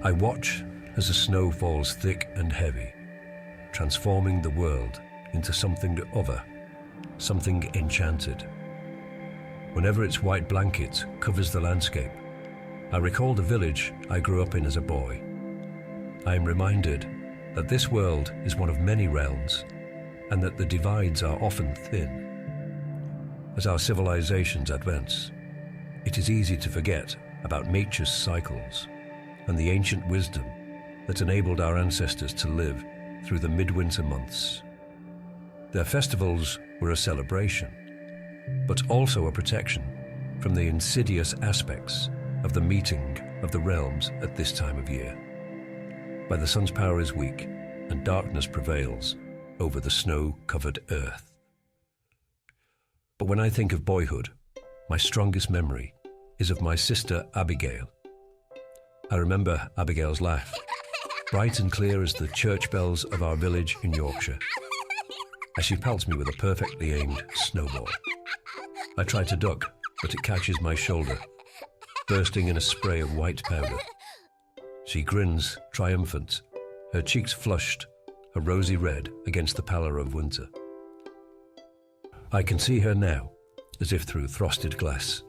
I watch as the snow falls thick and heavy, transforming the world into something other, something enchanted. Whenever its white blanket covers the landscape, I recall the village I grew up in as a boy. I am reminded that this world is one of many realms, and that the divides are often thin. As our civilizations advance, it is easy to forget about nature's cycles and the ancient wisdom that enabled our ancestors to live through the midwinter months. Their festivals were a celebration, but also a protection from the insidious aspects of the meeting of the realms at this time of year, where the sun's power is weak and darkness prevails over the snow-covered earth. But when I think of boyhood, my strongest memory is of my sister Abigail. I remember Abigail's laugh, bright and clear as the church bells of our village in Yorkshire, as she pelts me with a perfectly aimed snowball. I try to duck, but it catches my shoulder, bursting in a spray of white powder. She grins, triumphant, her cheeks flushed, a rosy red against the pallor of winter. I can see her now, as if through frosted glass.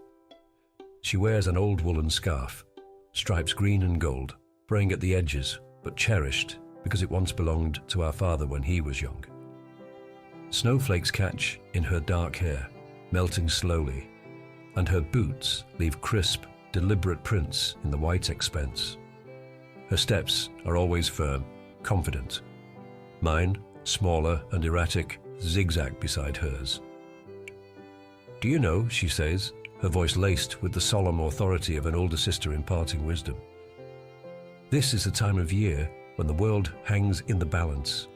She wears an old woolen scarf, stripes green and gold, fraying at the edges, but cherished because it once belonged to our father when he was young. Snowflakes catch in her dark hair, melting slowly, and her boots leave crisp, deliberate prints in the white expanse. Her steps are always firm, confident. Mine, smaller and erratic, zigzag beside hers. "Do you know," she says, her voice laced with the solemn authority of an older sister imparting wisdom, "this is a time of year when the world hangs in the balance.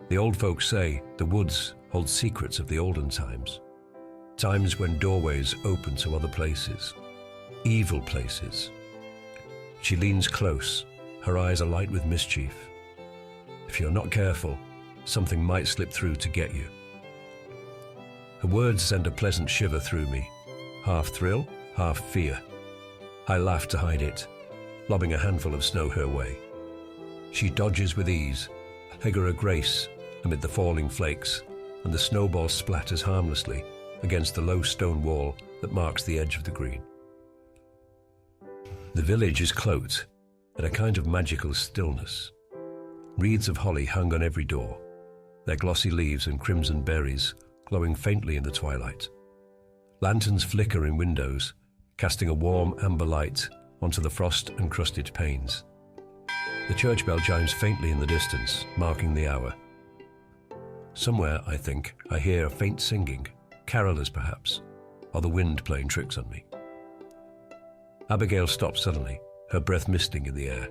The old folks say the woods hold secrets of the olden times, times when doorways open to other places, evil places." She leans close, her eyes alight with mischief. If you're not careful, something might slip through to get you. Her words send a pleasant shiver through me, half thrill, half fear. I laugh to hide it, lobbing a handful of snow her way. She dodges with ease, a figure of grace amid the falling flakes, and the snowball splatters harmlessly against the low stone wall that marks the edge of the green. The village is cloaked in a kind of magical stillness. Wreaths of holly hung on every door, their glossy leaves and crimson berries glowing faintly in the twilight. Lanterns flicker in windows, casting a warm amber light onto the frost-encrusted panes. The church bell chimes faintly in the distance, marking the hour. Somewhere, I think, I hear a faint singing, carolers perhaps, or the wind playing tricks on me. Abigail stops suddenly, her breath misting in the air.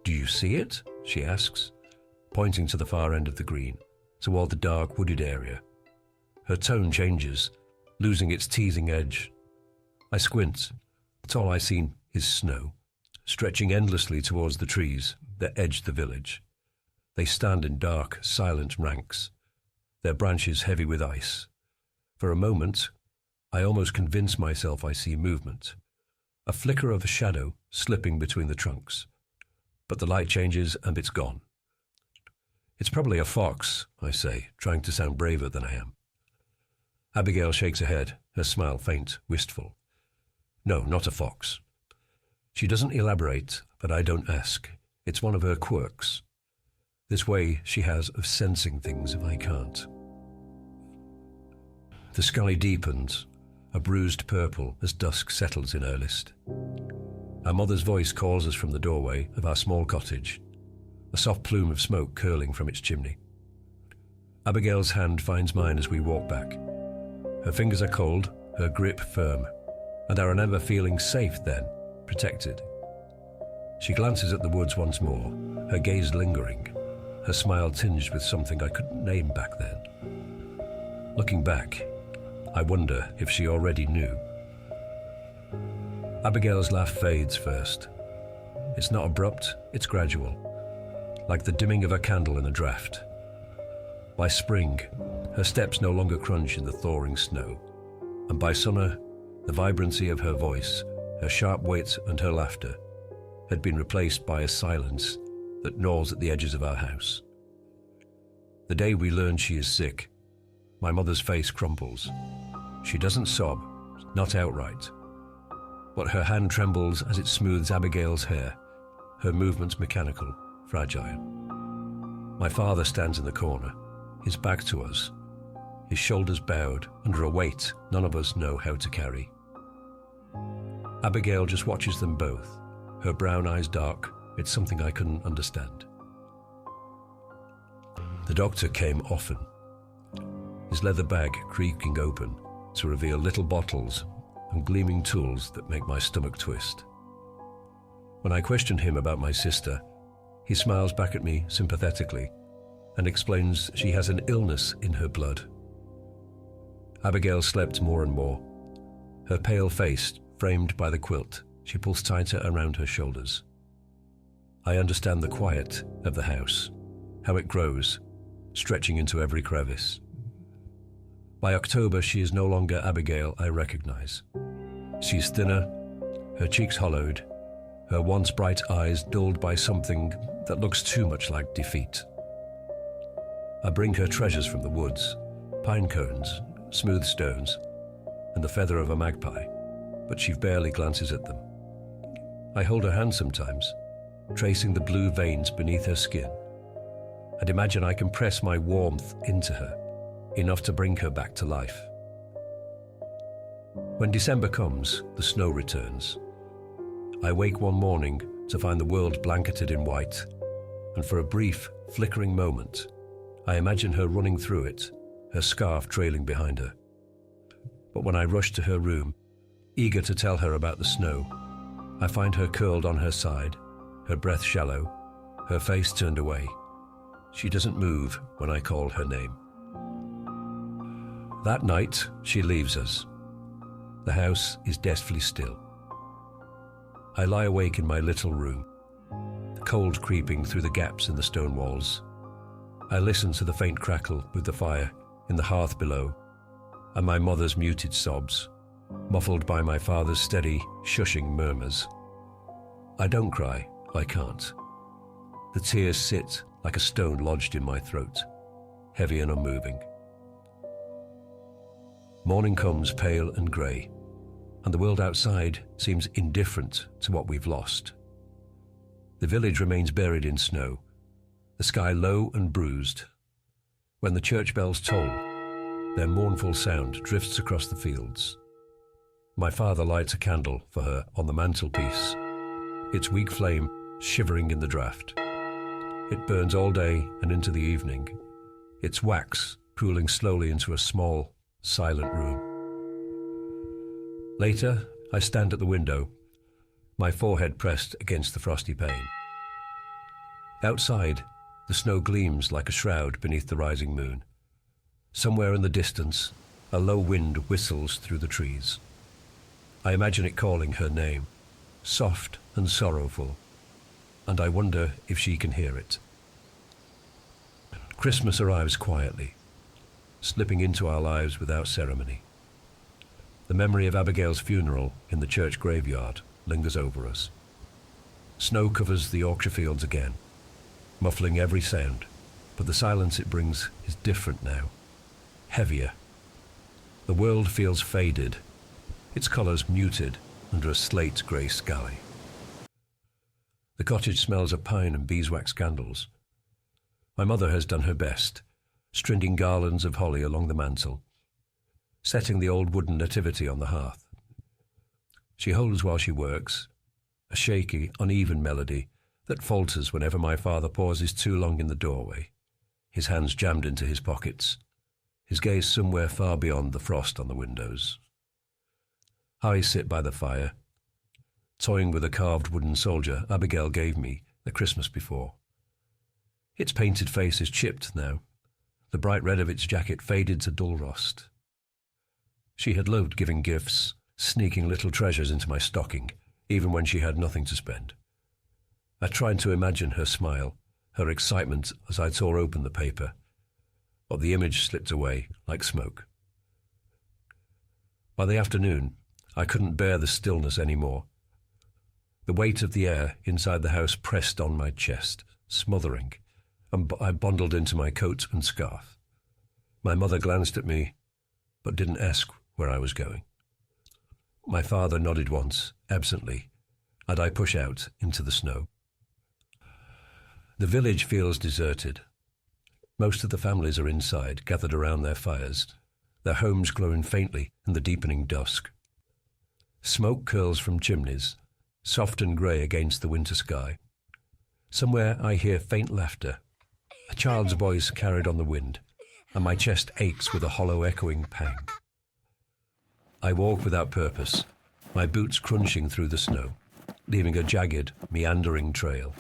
"Do you see it?" she asks, pointing to the far end of the green, toward the dark wooded area. Her tone changes, losing its teasing edge. I squint, but all I see is snow, stretching endlessly towards the trees that edge the village. They stand in dark, silent ranks, their branches heavy with ice. For a moment, I almost convince myself I see movement, a flicker of a shadow slipping between the trunks. But the light changes and it's gone. "It's probably a fox," I say, trying to sound braver than I am. Abigail shakes her head, her smile faint, wistful. "No, not a fox." She doesn't elaborate, but I don't ask. It's one of her quirks. This way she has of sensing things if I can't. The sky deepens, a bruised purple as dusk settles in earnest. Our mother's voice calls us from the doorway of our small cottage, a soft plume of smoke curling from its chimney. Abigail's hand finds mine as we walk back. Her fingers are cold, her grip firm, and I remember feeling safe then, protected. She glances at the woods once more, her gaze lingering, her smile tinged with something I couldn't name back then. Looking back, I wonder if she already knew. Abigail's laugh fades first. It's not abrupt, it's gradual, like the dimming of a candle in a draught. By spring, her steps no longer crunch in the thawing snow, and by summer, the vibrancy of her voice, her sharp wit and her laughter had been replaced by a silence that gnaws at the edges of our house. The day we learn she is sick, my mother's face crumples. She doesn't sob, not outright, but her hand trembles as it smooths Abigail's hair, her movements mechanical, fragile. My father stands in the corner, his back to us, his shoulders bowed under a weight none of us know how to carry. Abigail just watches them both, her brown eyes dark. It's something I couldn't understand. The doctor came often, his leather bag creaking open to reveal little bottles and gleaming tools that make my stomach twist. When I question him about my sister, he smiles back at me sympathetically and explains she has an illness in her blood. Abigail slept more and more, her pale face framed by the quilt she pulls tighter around her shoulders. I understand the quiet of the house, how it grows, stretching into every crevice. By October, she is no longer Abigail I recognize. She's thinner, her cheeks hollowed, her once bright eyes dulled by something that looks too much like defeat. I bring her treasures from the woods, pine cones, smooth stones, and the feather of a magpie, but she barely glances at them. I hold her hand sometimes, tracing the blue veins beneath her skin, and imagine I can press my warmth into her, enough to bring her back to life. When December comes, the snow returns. I wake one morning to find the world blanketed in white, and for a brief, flickering moment, I imagine her running through it, her scarf trailing behind her. But when I rush to her room, eager to tell her about the snow, I find her curled on her side, her breath shallow, her face turned away. She doesn't move when I call her name. That night, she leaves us. The house is deathly still. I lie awake in my little room, the cold creeping through the gaps in the stone walls. I listen to the faint crackle with the fire in the hearth below, and my mother's muted sobs, muffled by my father's steady, shushing murmurs. I don't cry, I can't. The tears sit like a stone lodged in my throat, heavy and unmoving. Morning comes pale and grey, and the world outside seems indifferent to what we've lost. The village remains buried in snow, the sky low and bruised. When the church bells toll, their mournful sound drifts across the fields. My father lights a candle for her on the mantelpiece, its weak flame shivering in the draught. It burns all day and into the evening, its wax cooling slowly into a small, silent room. Later, I stand at the window, my forehead pressed against the frosty pane. Outside, the snow gleams like a shroud beneath the rising moon. Somewhere in the distance, a low wind whistles through the trees. I imagine it calling her name, soft and sorrowful, and I wonder if she can hear it. Christmas arrives quietly, slipping into our lives without ceremony. The memory of Abigail's funeral in the church graveyard lingers over us. Snow covers the Yorkshire fields again, muffling every sound, but the silence it brings is different now, heavier. The world feels faded, its colours muted under a slate-grey sky. The cottage smells of pine and beeswax candles. My mother has done her best, stringing garlands of holly along the mantel, setting the old wooden nativity on the hearth. She holds while she works, a shaky, uneven melody that falters whenever my father pauses too long in the doorway, his hands jammed into his pockets, his gaze somewhere far beyond the frost on the windows. I sit by the fire, toying with a carved wooden soldier Abigail gave me the Christmas before. Its painted face is chipped now, the bright red of its jacket faded to dull rust. She had loved giving gifts, sneaking little treasures into my stocking, even when she had nothing to spend. I tried to imagine her smile, her excitement as I tore open the paper, but the image slipped away like smoke. By the afternoon, I couldn't bear the stillness anymore. The weight of the air inside the house pressed on my chest, smothering, and I bundled into my coat and scarf. My mother glanced at me, but didn't ask where I was going. My father nodded once, absently, and I push out into the snow. The village feels deserted. Most of the families are inside, gathered around their fires, their homes glowing faintly in the deepening dusk. Smoke curls from chimneys, soft and grey against the winter sky. Somewhere I hear faint laughter, a child's voice carried on the wind, and my chest aches with a hollow echoing pang. I walk without purpose, my boots crunching through the snow, leaving a jagged, meandering trail.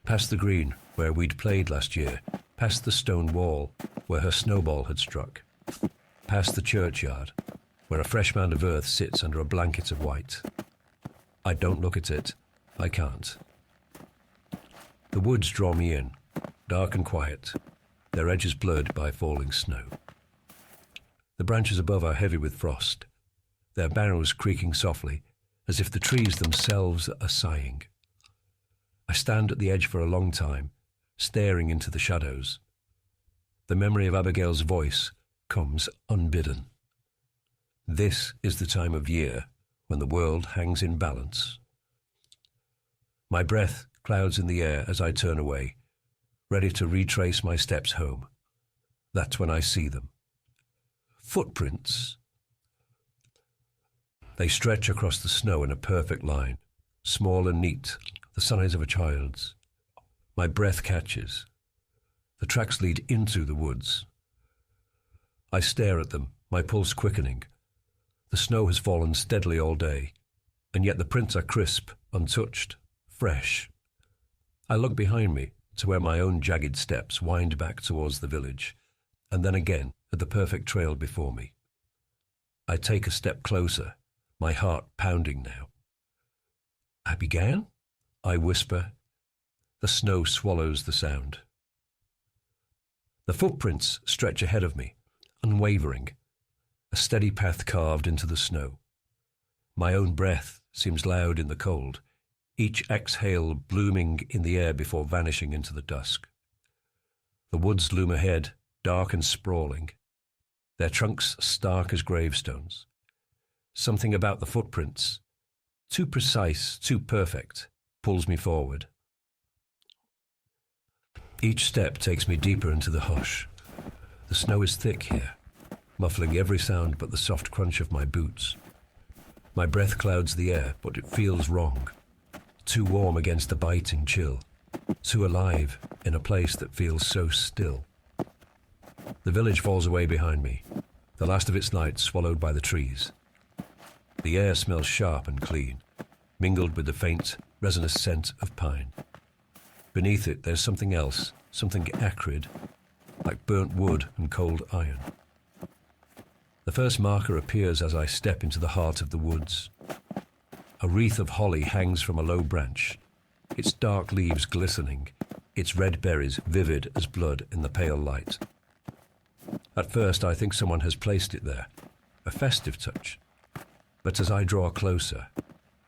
Past the green, where we'd played last year, past the stone wall, where her snowball had struck, past the churchyard, where a fresh mound of earth sits under a blanket of white. I don't look at it. I can't. The woods draw me in, dark and quiet, their edges blurred by falling snow. The branches above are heavy with frost, their boughs creaking softly, as if the trees themselves are sighing. I stand at the edge for a long time, staring into the shadows. The memory of Abigail's voice comes unbidden. This is the time of year when the world hangs in balance. My breath clouds in the air as I turn away, ready to retrace my steps home. That's when I see them. Footprints. They stretch across the snow in a perfect line, small and neat, the size of a child's. My breath catches. The tracks lead into the woods. I stare at them, my pulse quickening. The snow has fallen steadily all day, and yet the prints are crisp, untouched, fresh. I look behind me to where my own jagged steps wind back towards the village, and then again at the perfect trail before me. I take a step closer, my heart pounding now. I began? I whisper. The snow swallows the sound. The footprints stretch ahead of me, unwavering, a steady path carved into the snow. My own breath seems loud in the cold, each exhale blooming in the air before vanishing into the dusk. The woods loom ahead, dark and sprawling, their trunks stark as gravestones. Something about the footprints, too precise, too perfect, pulls me forward. Each step takes me deeper into the hush. The snow is thick here, muffling every sound but the soft crunch of my boots. My breath clouds the air, but it feels wrong. Too warm against the biting chill. Too alive in a place that feels so still. The village falls away behind me, the last of its light swallowed by the trees. The air smells sharp and clean, mingled with the faint, resinous scent of pine. Beneath it, there's something else, something acrid, like burnt wood and cold iron. The first marker appears as I step into the heart of the woods. A wreath of holly hangs from a low branch, its dark leaves glistening, its red berries vivid as blood in the pale light. At first, I think someone has placed it there, a festive touch. But as I draw closer,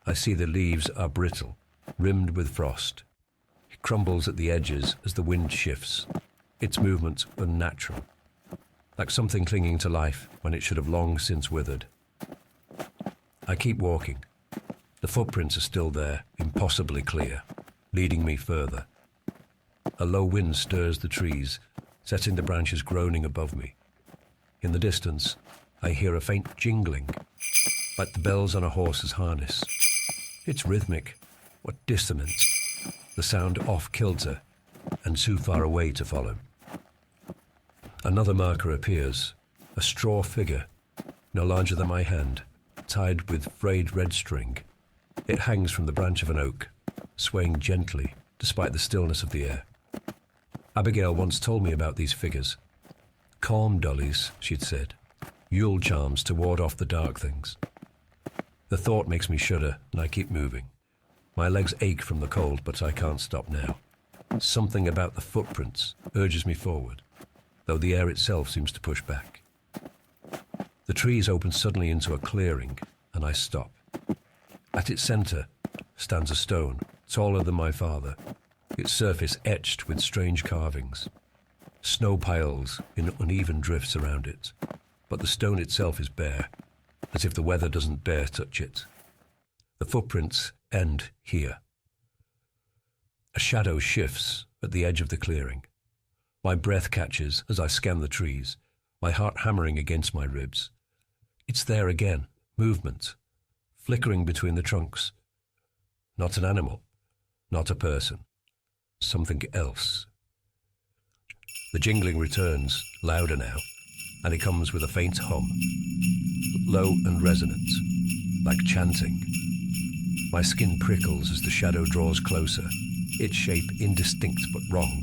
I see the leaves are brittle, rimmed with frost. It crumbles at the edges as the wind shifts, its movement unnatural, like something clinging to life when it should have long since withered. I keep walking. The footprints are still there, impossibly clear, leading me further. A low wind stirs the trees, setting the branches groaning above me. In the distance, I hear a faint jingling, like the bells on a horse's harness. It's rhythmic, what dissonance, the sound off kilter and too far away to follow. Another marker appears, a straw figure, no larger than my hand, tied with frayed red string. It hangs from the branch of an oak, swaying gently despite the stillness of the air. Abigail once told me about these figures. Calm dollies, she'd said, Yule charms to ward off the dark things. The thought makes me shudder, and I keep moving. My legs ache from the cold, but I can't stop now. Something about the footprints urges me forward, though the air itself seems to push back. The trees open suddenly into a clearing, and I stop. At its center, stands a stone, taller than my father, its surface etched with strange carvings. Snow piles in uneven drifts around it, but the stone itself is bare, as if the weather doesn't dare touch it. The footprints end here. A shadow shifts at the edge of the clearing. My breath catches as I scan the trees, my heart hammering against my ribs. It's there again, movement, flickering between the trunks. Not an animal, not a person, something else. The jingling returns, louder now, and it comes with a faint hum, low and resonant, like chanting. My skin prickles as the shadow draws closer, its shape indistinct but wrong,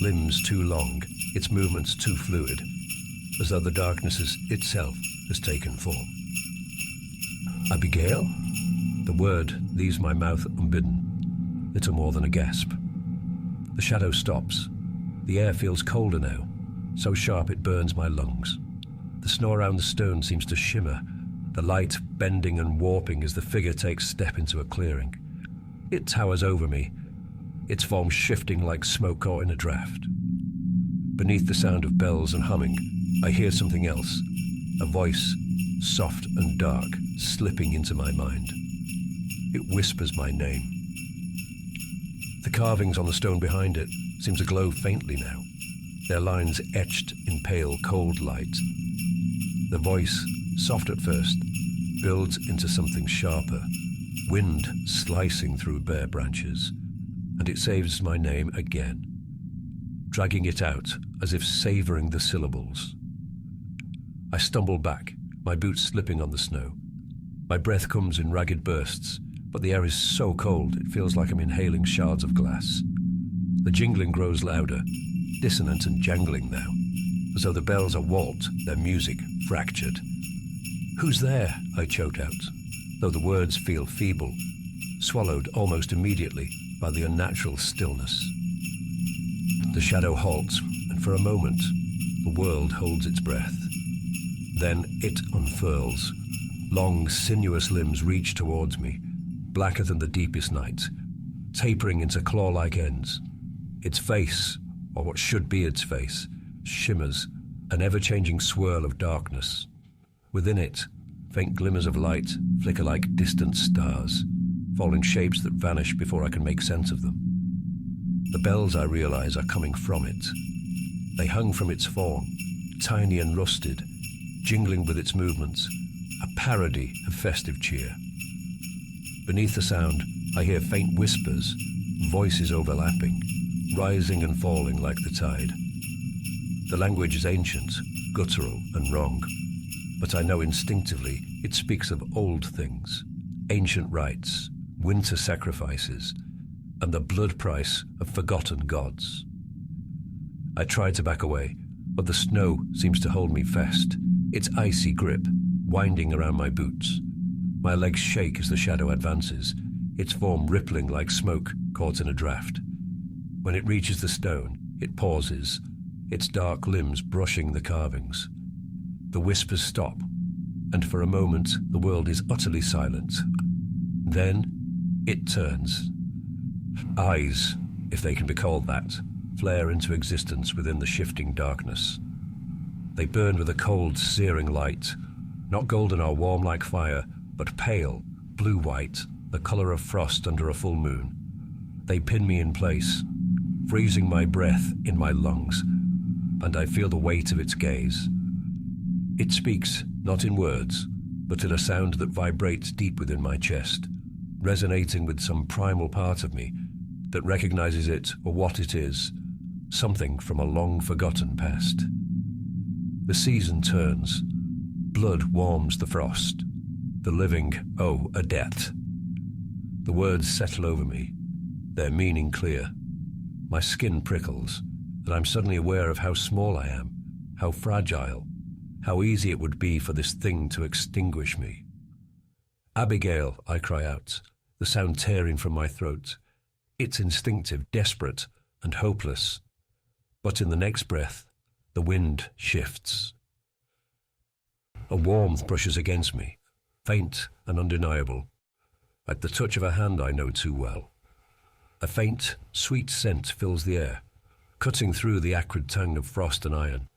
limbs too long, its movements too fluid, as though the darkness itself has taken form. Abigail? The word leaves my mouth unbidden, little more than a gasp. The shadow stops. The air feels colder now, so sharp it burns my lungs. The snow around the stone seems to shimmer, the light bending and warping as the figure takes step into a clearing. It towers over me, its form shifting like smoke caught in a draft. Beneath the sound of bells and humming, I hear something else, a voice, soft and dark, slipping into my mind. It whispers my name. The carvings on the stone behind it seem to glow faintly now, their lines etched in pale, cold light. The voice, soft at first, builds into something sharper, wind slicing through bare branches, and it saves my name again, dragging it out as if savouring the syllables. I stumble back, my boots slipping on the snow. My breath comes in ragged bursts, but the air is so cold it feels like I'm inhaling shards of glass. The jingling grows louder, dissonant and jangling now, as though the bells are warped, their music fractured. "Who's there?" I choke out, though the words feel feeble, swallowed almost immediately by the unnatural stillness. The shadow halts, and for a moment, the world holds its breath. Then it unfurls. Long, sinuous limbs reach towards me, blacker than the deepest night, tapering into claw-like ends. Its face, or what should be its face, shimmers, an ever-changing swirl of darkness. Within it, faint glimmers of light flicker like distant stars, falling shapes that vanish before I can make sense of them. The bells, I realize, are coming from it. They hung from its form, tiny and rusted, jingling with its movements, a parody of festive cheer. Beneath the sound, I hear faint whispers, voices overlapping, rising and falling like the tide. The language is ancient, guttural and wrong, but I know instinctively it speaks of old things, ancient rites, winter sacrifices, and the blood price of forgotten gods. I try to back away, but the snow seems to hold me fast, its icy grip winding around my boots. My legs shake as the shadow advances, its form rippling like smoke caught in a draft. When it reaches the stone, it pauses, its dark limbs brushing the carvings. The whispers stop, and for a moment the world is utterly silent. Then it turns. Eyes, if they can be called that, flare into existence within the shifting darkness. They burn with a cold, searing light, not golden or warm like fire, but pale, blue-white, the colour of frost under a full moon. They pin me in place, freezing my breath in my lungs, and I feel the weight of its gaze. It speaks, not in words, but in a sound that vibrates deep within my chest, resonating with some primal part of me that recognizes it or what it is, something from a long-forgotten past. The season turns. Blood warms the frost. The living owe a debt. The words settle over me, their meaning clear. My skin prickles, and I'm suddenly aware of how small I am, how fragile, how easy it would be for this thing to extinguish me. "Abigail," I cry out, the sound tearing from my throat. It's instinctive, desperate, and hopeless. But in the next breath, the wind shifts. A warmth brushes against me, faint and undeniable. At the touch of a hand I know too well. A faint, sweet scent fills the air, cutting through the acrid tang of frost and iron.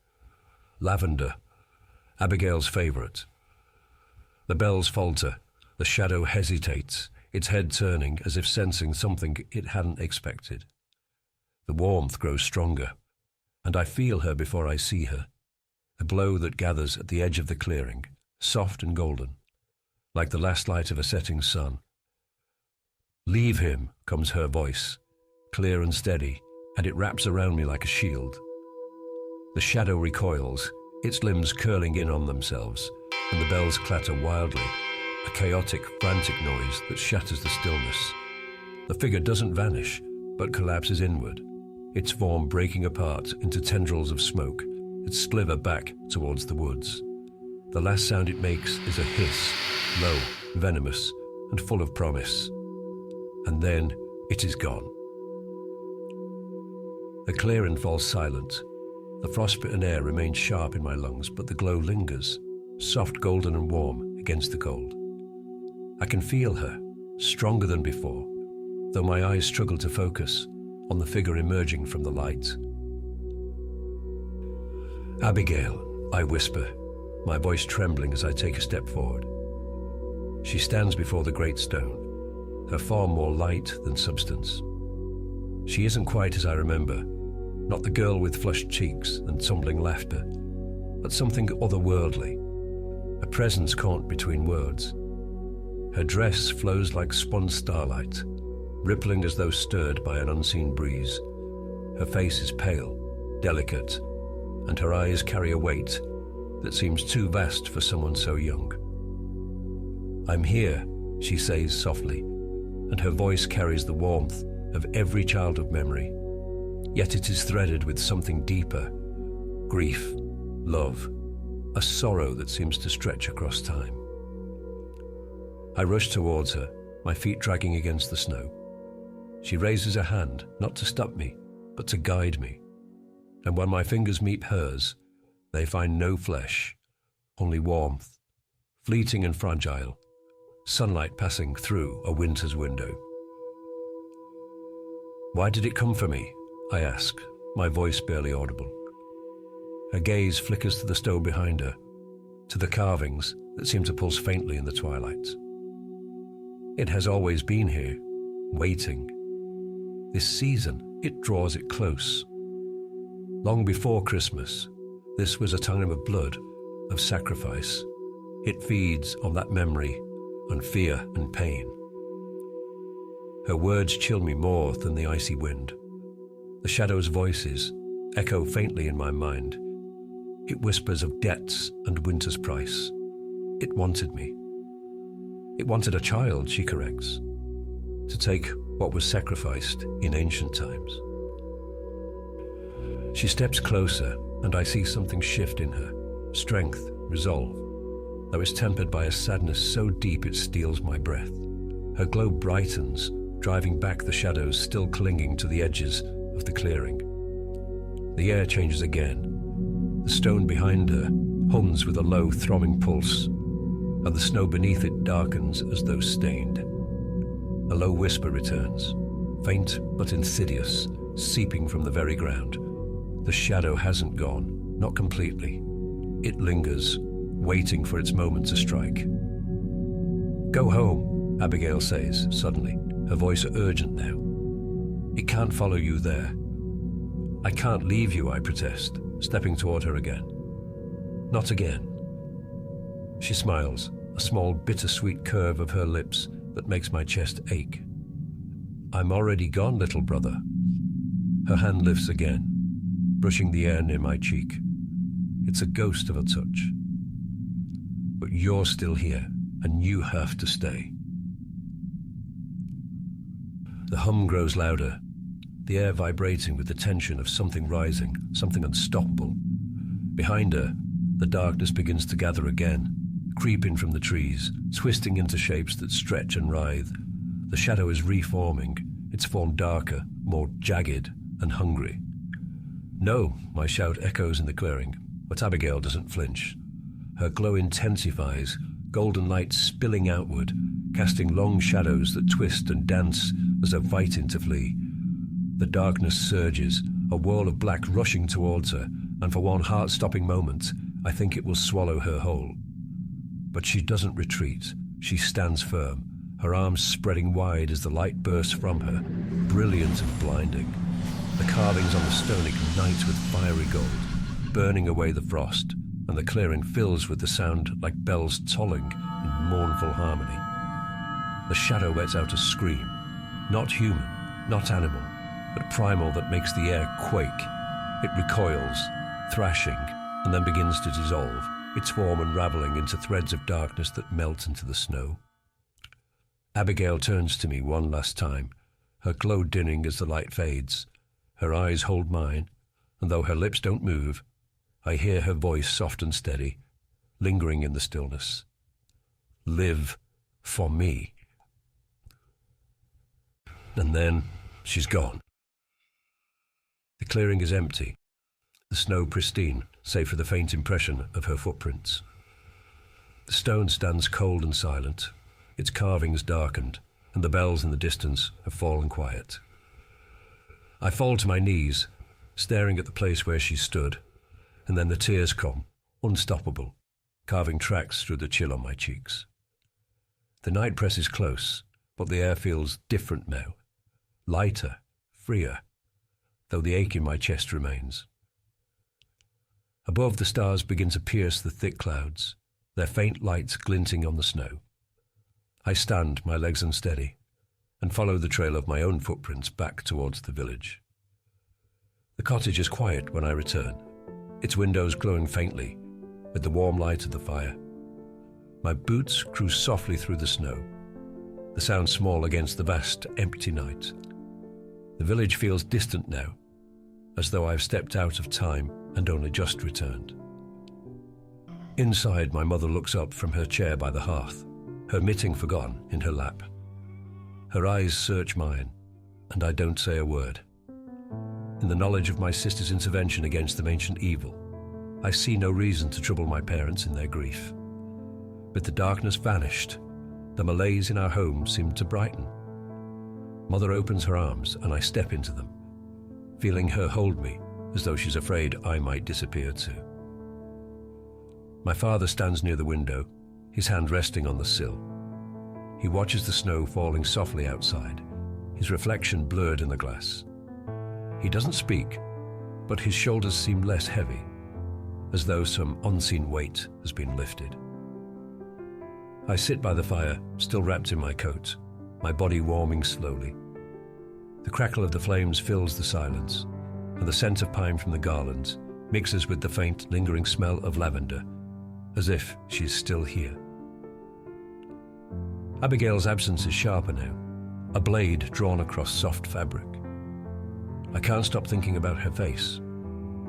Lavender, Abigail's favourite. The bells falter, the shadow hesitates, its head turning as if sensing something it hadn't expected. The warmth grows stronger, and I feel her before I see her, a glow that gathers at the edge of the clearing, soft and golden, like the last light of a setting sun. "Leave him," comes her voice, clear and steady, and it wraps around me like a shield. The shadow recoils, its limbs curling in on themselves, and the bells clatter wildly, a chaotic, frantic noise that shatters the stillness. The figure doesn't vanish, but collapses inward, its form breaking apart into tendrils of smoke that slither back towards the woods. The last sound it makes is a hiss, low, venomous, and full of promise. And then it is gone. The clearing falls silent. The frostbitten air remains sharp in my lungs, but the glow lingers, soft, golden and warm against the cold. I can feel her, stronger than before, though my eyes struggle to focus on the figure emerging from the light. "Abigail," I whisper, my voice trembling as I take a step forward. She stands before the great stone, her form more light than substance. She isn't quite as I remember, not the girl with flushed cheeks and tumbling laughter, but something otherworldly, a presence caught between words. Her dress flows like spun starlight, rippling as though stirred by an unseen breeze. Her face is pale, delicate, and her eyes carry a weight that seems too vast for someone so young. "I'm here," she says softly, and her voice carries the warmth of every childhood memory, yet it is threaded with something deeper, grief, love, a sorrow that seems to stretch across time. I rush towards her, my feet dragging against the snow. She raises a hand, not to stop me, but to guide me. And when my fingers meet hers, they find no flesh, only warmth, fleeting and fragile, sunlight passing through a winter's window. "Why did it come for me?" I ask, my voice barely audible. Her gaze flickers to the stone behind her, to the carvings that seem to pulse faintly in the twilight. It has always been here, waiting. This season, it draws it close. Long before Christmas, this was a time of blood, of sacrifice. It feeds on that memory, on fear and pain. Her words chill me more than the icy wind. The shadow's voices echo faintly in my mind. It whispers of debts and winter's price. It wanted me. It wanted a child, she corrects, to take what was sacrificed in ancient times. She steps closer, and I see something shift in her, strength, resolve, though it's tempered by a sadness so deep it steals my breath. Her glow brightens, driving back the shadows still clinging to the edges of the clearing. The air changes again. The stone behind her hums with a low, throbbing pulse, and the snow beneath it darkens as though stained. A low whisper returns, faint but insidious, seeping from the very ground. The shadow hasn't gone, not completely. It lingers, waiting for its moment to strike. "Go home," Abigail says suddenly, her voice urgent now. "It can't follow you there." "I can't leave you," I protest, stepping toward her again. "Not again." She smiles, a small bittersweet curve of her lips that makes my chest ache. "I'm already gone, little brother." Her hand lifts again, brushing the air near my cheek. It's a ghost of a touch. "But you're still here, and you have to stay." The hum grows louder, the air vibrating with the tension of something rising, something unstoppable. Behind her, the darkness begins to gather again, creeping from the trees, twisting into shapes that stretch and writhe. The shadow is reforming, its form darker, more jagged and hungry. "No," my shout echoes in the clearing, but Abigail doesn't flinch. Her glow intensifies, golden light spilling outward, casting long shadows that twist and dance as though fighting to flee. The darkness surges, a wall of black rushing towards her, and for one heart-stopping moment, I think it will swallow her whole. But she doesn't retreat. She stands firm, her arms spreading wide as the light bursts from her, brilliant and blinding. The carvings on the stone ignite with fiery gold, burning away the frost, and the clearing fills with the sound like bells tolling in mournful harmony. The shadow lets out a scream, not human, not animal, but primal, that makes the air quake. It recoils, thrashing, and then begins to dissolve, its form unraveling into threads of darkness that melt into the snow. Abigail turns to me one last time, her glow dimming as the light fades. Her eyes hold mine, and though her lips don't move, I hear her voice soft and steady, lingering in the stillness. Live for me. And then she's gone. The clearing is empty, the snow pristine, save for the faint impression of her footprints. The stone stands cold and silent, its carvings darkened, and the bells in the distance have fallen quiet. I fall to my knees, staring at the place where she stood, and then the tears come, unstoppable, carving tracks through the chill on my cheeks. The night presses close, but the air feels different now, lighter, freer, though the ache in my chest remains. Above, the stars begin to pierce the thick clouds, their faint lights glinting on the snow. I stand, my legs unsteady, and follow the trail of my own footprints back towards the village. The cottage is quiet when I return, its windows glowing faintly with the warm light of the fire. My boots cruise softly through the snow, the sound small against the vast, empty night. The village feels distant now, as though I have stepped out of time and only just returned. Inside, my mother looks up from her chair by the hearth, her knitting forgotten in her lap. Her eyes search mine, and I don't say a word. In the knowledge of my sister's intervention against the ancient evil, I see no reason to trouble my parents in their grief. But the darkness vanished, the malaise in our home seemed to brighten. Mother opens her arms, and I step into them, feeling her hold me as though she's afraid I might disappear too. My father stands near the window, his hand resting on the sill. He watches the snow falling softly outside, his reflection blurred in the glass. He doesn't speak, but his shoulders seem less heavy, as though some unseen weight has been lifted. I sit by the fire, still wrapped in my coat, my body warming slowly. The crackle of the flames fills the silence, and the scent of pine from the garlands mixes with the faint, lingering smell of lavender, as if she is still here. Abigail's absence is sharper now, a blade drawn across soft fabric. I can't stop thinking about her face,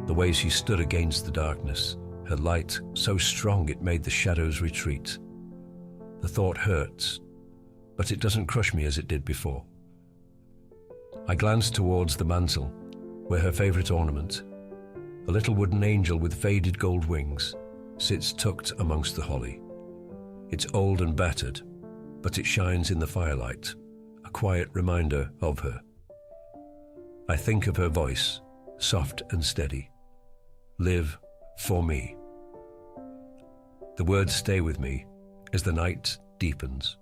the way she stood against the darkness, her light so strong it made the shadows retreat. The thought hurts, but it doesn't crush me as it did before. I glance towards the mantel, where her favorite ornament, a little wooden angel with faded gold wings, sits tucked amongst the holly. It's old and battered, but it shines in the firelight, a quiet reminder of her. I think of her voice, soft and steady. Live for me. The words stay with me as the night deepens.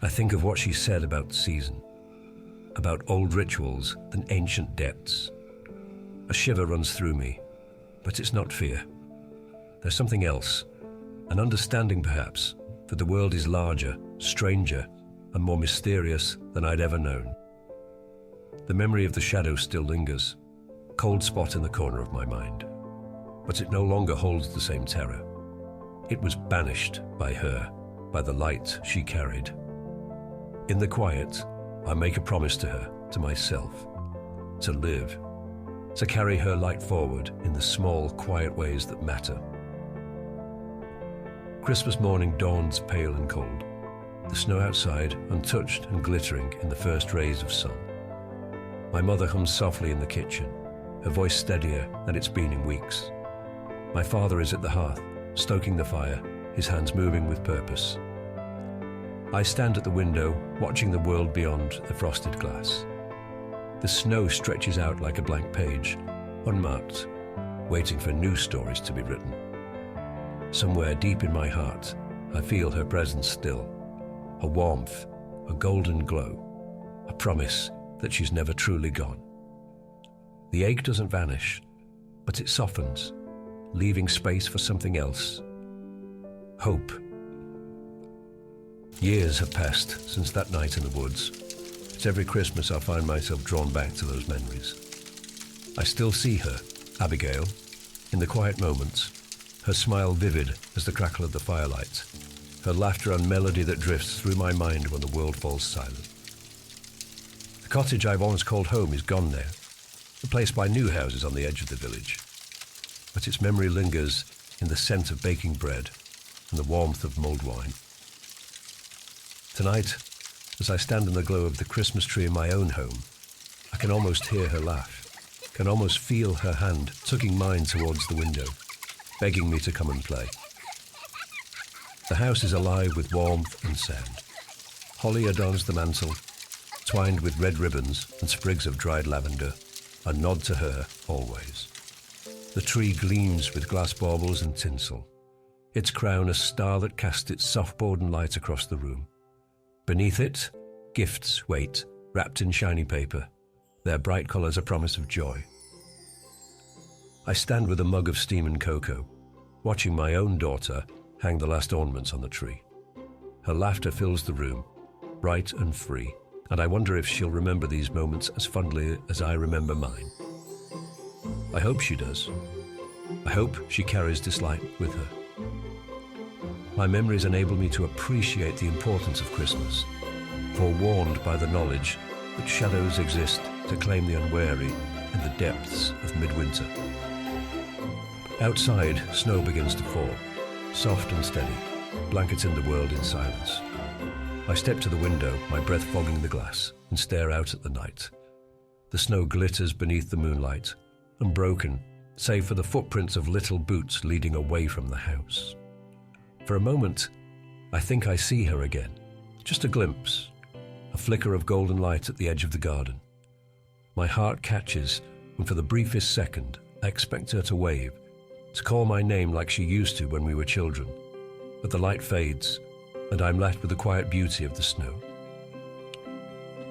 I think of what she said about season, about old rituals and ancient depths. A shiver runs through me, but it's not fear. There's something else, an understanding perhaps, that the world is larger, stranger, and more mysterious than I'd ever known. The memory of the shadow still lingers, a cold spot in the corner of my mind, but it no longer holds the same terror. It was banished by her, by the light she carried. In the quiet, I make a promise to her, to myself, to live, to carry her light forward in the small, quiet ways that matter. Christmas morning dawns pale and cold, the snow outside untouched and glittering in the first rays of sun. My mother hums softly in the kitchen, her voice steadier than it's been in weeks. My father is at the hearth, stoking the fire, his hands moving with purpose. I stand at the window, watching the world beyond the frosted glass. The snow stretches out like a blank page, unmarked, waiting for new stories to be written. Somewhere deep in my heart, I feel her presence still, a warmth, a golden glow, a promise that she's never truly gone. The ache doesn't vanish, but it softens, leaving space for something else. Hope. Years have passed since that night in the woods. It's every Christmas I find myself drawn back to those memories. I still see her, Abigail, in the quiet moments, her smile vivid as the crackle of the firelight, her laughter and melody that drifts through my mind when the world falls silent. The cottage I've once called home is gone now, replaced by new houses on the edge of the village. But its memory lingers in the scent of baking bread and the warmth of mulled wine. Tonight, as I stand in the glow of the Christmas tree in my own home, I can almost hear her laugh, can almost feel her hand tugging mine towards the window, begging me to come and play. The house is alive with warmth and sound. Holly adorns the mantel, twined with red ribbons and sprigs of dried lavender, a nod to her always. The tree gleams with glass baubles and tinsel, its crown a star that casts its soft golden light across the room. Beneath it, gifts wait, wrapped in shiny paper, their bright colours a promise of joy. I stand with a mug of steaming cocoa, watching my own daughter hang the last ornaments on the tree. Her laughter fills the room, bright and free, and I wonder if she'll remember these moments as fondly as I remember mine. I hope she does. I hope she carries this light with her. My memories enable me to appreciate the importance of Christmas, forewarned by the knowledge that shadows exist to claim the unwary in the depths of midwinter. Outside, snow begins to fall, soft and steady, blanketing the world in silence. I step to the window, my breath fogging the glass, and stare out at the night. The snow glitters beneath the moonlight, unbroken, save for the footprints of little boots leading away from the house. For a moment, I think I see her again, just a glimpse, a flicker of golden light at the edge of the garden. My heart catches, and for the briefest second, I expect her to wave, to call my name like she used to when we were children. But the light fades, and I'm left with the quiet beauty of the snow.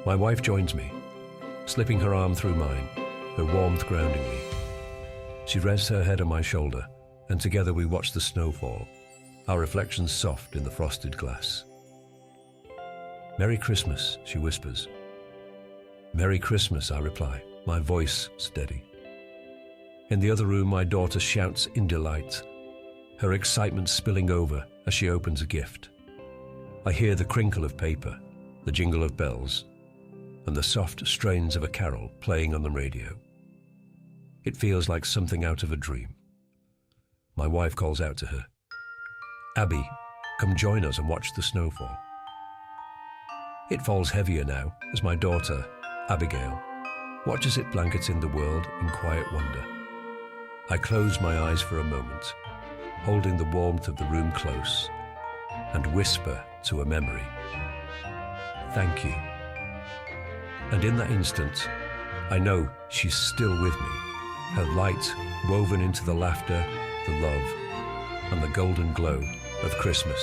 My wife joins me, slipping her arm through mine, her warmth grounding me. She rests her head on my shoulder, and together we watch the snow fall, our reflections soft in the frosted glass. "Merry Christmas," she whispers. "Merry Christmas," I reply, my voice steady. In the other room, my daughter shouts in delight, her excitement spilling over as she opens a gift. I hear the crinkle of paper, the jingle of bells, and the soft strains of a carol playing on the radio. It feels like something out of a dream. My wife calls out to her, "Abby, come join us and watch the snowfall." It falls heavier now as my daughter, Abigail, watches it blanketing the world in quiet wonder. I close my eyes for a moment, holding the warmth of the room close, and whisper to a memory, "Thank you." And in that instant, I know she's still with me, her light woven into the laughter, the love, and the golden glow of Christmas.